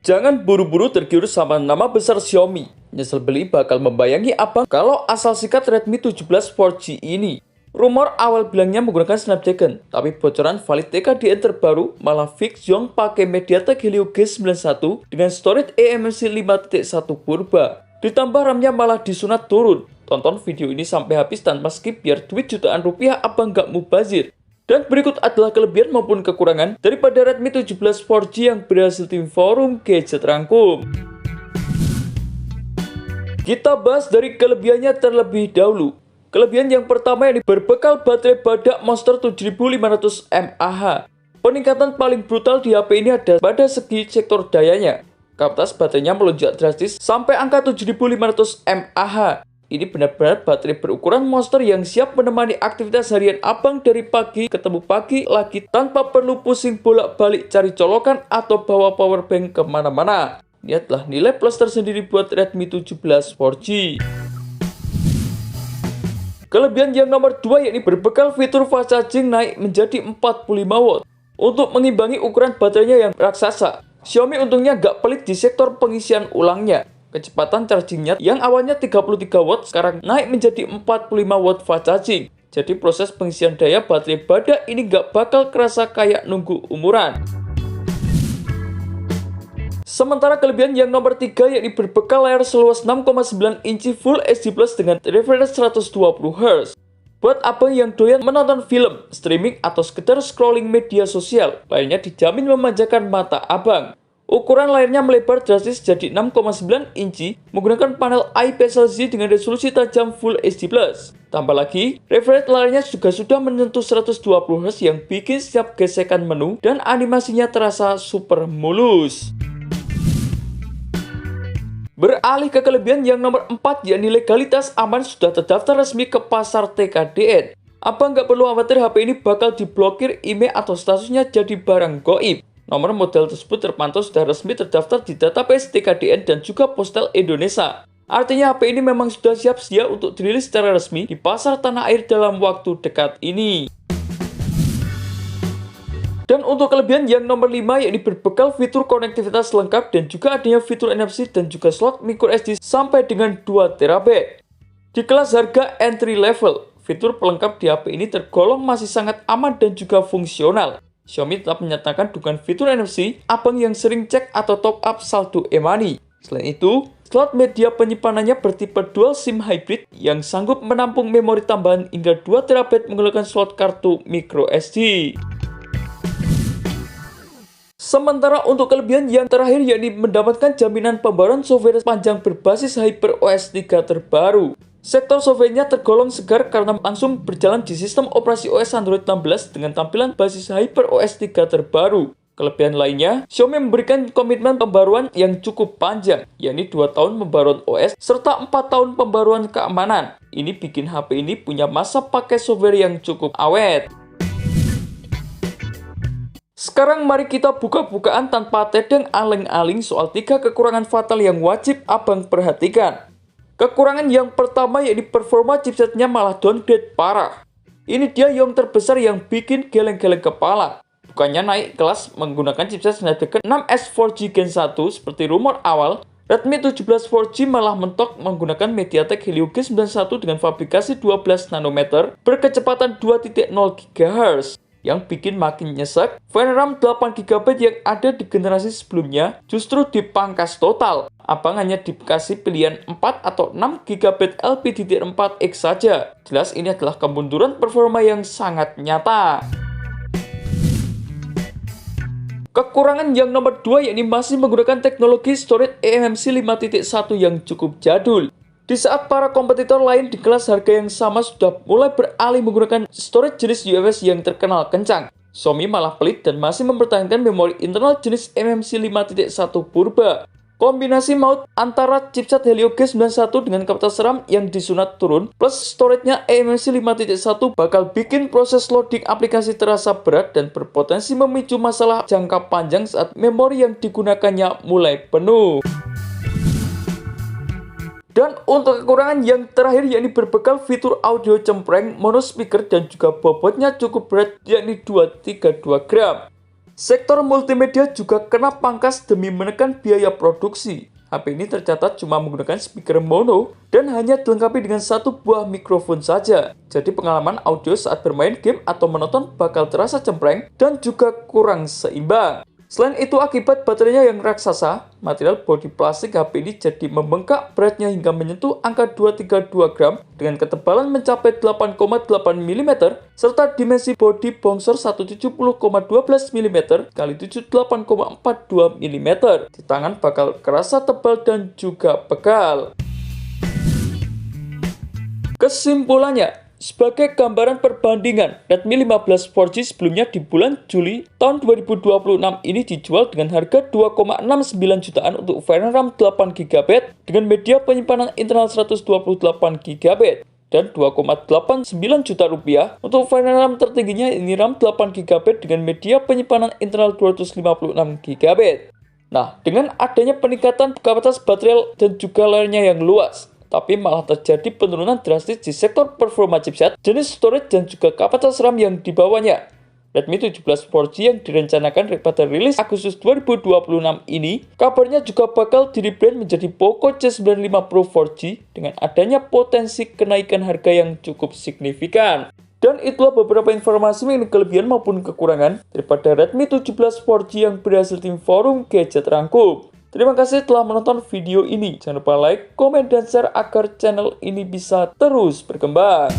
Jangan buru-buru tergiur sama nama besar Xiaomi. Nyesel beli bakal membayangi abang kalau asal sikat Redmi 17 4G ini. Rumor awal bilangnya menggunakan Snapdragon, tapi bocoran valid TKDN terbaru malah fix Xiaomi pakai MediaTek Helio G91 dengan storage eMMC 5.1 Purba. Ditambah RAM-nya malah disunat turun. Tonton video ini sampai habis tanpa skip biar duit jutaan rupiah abang gak mubazir. Dan berikut adalah kelebihan maupun kekurangan daripada Redmi 17 4G yang berhasil tim forum gadget rangkum. Kita bahas dari kelebihannya terlebih dahulu. Kelebihan yang pertama yang berbekal baterai badak Monster 7500 mAh. Peningkatan paling brutal di HP ini ada pada segi sektor dayanya. Kapasitas baterainya melonjak drastis sampai angka 7500 mAh. Ini benar-benar baterai berukuran monster yang siap menemani aktivitas harian abang dari pagi ketemu pagi lagi tanpa perlu pusing bolak-balik cari colokan atau bawa powerbank kemana-mana. Ini adalah nilai plus tersendiri buat Redmi 17 4G. Kelebihan yang nomor 2 yakni berbekal fitur fast charging naik menjadi 45 watt. Untuk mengimbangi ukuran baterainya yang raksasa, Xiaomi untungnya gak pelit di sektor pengisian ulangnya. Kecepatan chargingnya yang awalnya 33 watt sekarang naik menjadi 45 watt fast charging. Jadi proses pengisian daya baterai badak ini gak bakal kerasa kayak nunggu umuran. Sementara kelebihan yang nomor 3 yakni berbekal layar seluas 6,9 inci Full HD Plus dengan refresh 120Hz. Buat abang yang doyan menonton film, streaming, atau sekedar scrolling media sosial, layarnya dijamin memanjakan mata abang. Ukuran layarnya melebar drastis jadi 6,9 inci menggunakan panel IPS LCD dengan resolusi tajam Full HD+. Tambah lagi, refresh layarnya juga sudah menyentuh 120Hz yang bikin setiap gesekan menu dan animasinya terasa super mulus. Beralih ke kelebihan yang nomor 4 yakni legalitas aman sudah terdaftar resmi ke pasar TKDN. Abang nggak perlu khawatir HP ini bakal diblokir email atau statusnya jadi barang goib. Nomor model tersebut terpantau sudah resmi terdaftar di database TKDN dan juga Postal Indonesia. Artinya HP ini memang sudah siap sedia untuk dirilis secara resmi di pasar tanah air dalam waktu dekat ini. Dan untuk kelebihan yang nomor 5 yakni berbekal fitur konektivitas lengkap dan juga adanya fitur NFC dan juga slot microSD sampai dengan 2TB. Di kelas harga entry level, fitur pelengkap di HP ini tergolong masih sangat aman dan juga fungsional. Xiaomi tetap menyatakan dukungan fitur NFC abang yang sering cek atau top up saldo e-money. Selain itu, slot media penyimpanannya bertipe dual SIM hybrid yang sanggup menampung memori tambahan hingga 2TB menggunakan slot kartu microSD. Sementara untuk kelebihan yang terakhir yakni mendapatkan jaminan pembaruan software sepanjang berbasis HyperOS 3 terbaru. Sektor softwarenya tergolong segar karena langsung berjalan di sistem operasi OS Android 16 dengan tampilan basis HyperOS 3 terbaru. Kelebihan lainnya, Xiaomi memberikan komitmen pembaruan yang cukup panjang, yakni 2 tahun pembaruan OS serta 4 tahun pembaruan keamanan. Ini bikin HP ini punya masa pakai software yang cukup awet. Sekarang mari kita buka-bukaan tanpa tedeng aling-aling soal 3 kekurangan fatal yang wajib abang perhatikan. Kekurangan yang pertama yakni performa chipsetnya malah downgrade parah. Ini dia yang terbesar yang bikin geleng-geleng kepala. Bukannya naik kelas menggunakan chipset Snapdragon 6S 4G Gen 1 seperti rumor awal, Redmi 17 4G malah mentok menggunakan MediaTek Helio G91 dengan fabrikasi 12 nanometer berkecepatan 2.0 GHz. Yang bikin makin nyesek, VRAM 8GB yang ada di generasi sebelumnya justru dipangkas total. Abang hanya dikasih pilihan 4 atau 6GB LPDDR4X saja. Jelas ini adalah kemunduran performa yang sangat nyata. Kekurangan yang nomor 2 yakni masih menggunakan teknologi storage eMMC 5.1 yang cukup jadul. Di saat para kompetitor lain di kelas harga yang sama sudah mulai beralih menggunakan storage jenis UFS yang terkenal kencang, Xiaomi malah pelit dan masih mempertahankan memori internal jenis eMMC 5.1 Purba. Kombinasi maut antara chipset Helio G91 dengan kapasitas RAM yang disunat turun plus storage-nya eMMC 5.1 bakal bikin proses loading aplikasi terasa berat dan berpotensi memicu masalah jangka panjang saat memori yang digunakannya mulai penuh. Dan untuk kekurangan yang terakhir yakni berbekal fitur audio cempreng, mono speaker dan juga bobotnya cukup berat yakni 232 gram. Sektor multimedia juga kena pangkas demi menekan biaya produksi. HP ini tercatat cuma menggunakan speaker mono dan hanya dilengkapi dengan satu buah mikrofon saja. Jadi pengalaman audio saat bermain game atau menonton bakal terasa cempreng dan juga kurang seimbang. Selain itu, akibat baterainya yang raksasa, material bodi plastik HP ini jadi membengkak, beratnya hingga menyentuh angka 232 gram dengan ketebalan mencapai 8,8 mm serta dimensi bodi bongsor 170,12 mm x 78,42 mm. Di tangan bakal kerasa tebal dan juga pegal. Kesimpulannya, sebagai gambaran perbandingan, Redmi 15 4G sebelumnya di bulan Juli tahun 2026 ini dijual dengan harga 2,69 jutaan untuk varian RAM 8GB dengan media penyimpanan internal 128GB dan 2,89 juta rupiah untuk varian RAM tertingginya ini RAM 8GB dengan media penyimpanan internal 256GB. Nah, dengan adanya peningkatan kapasitas baterai dan juga layarnya yang luas, tapi malah terjadi penurunan drastis di sektor performa chipset, jenis storage dan juga kapasitas RAM yang dibawanya. Redmi 17 4G yang direncanakan pada rilis Agustus 2026 ini, kabarnya juga bakal di-rebrand menjadi Poco C95 Pro 4G dengan adanya potensi kenaikan harga yang cukup signifikan. Dan itulah beberapa informasi mengenai kelebihan maupun kekurangan daripada Redmi 17 4G yang berhasil tim forum gadget rangkum. Terima kasih telah menonton video ini. Jangan lupa like, komen, dan share agar channel ini bisa terus berkembang.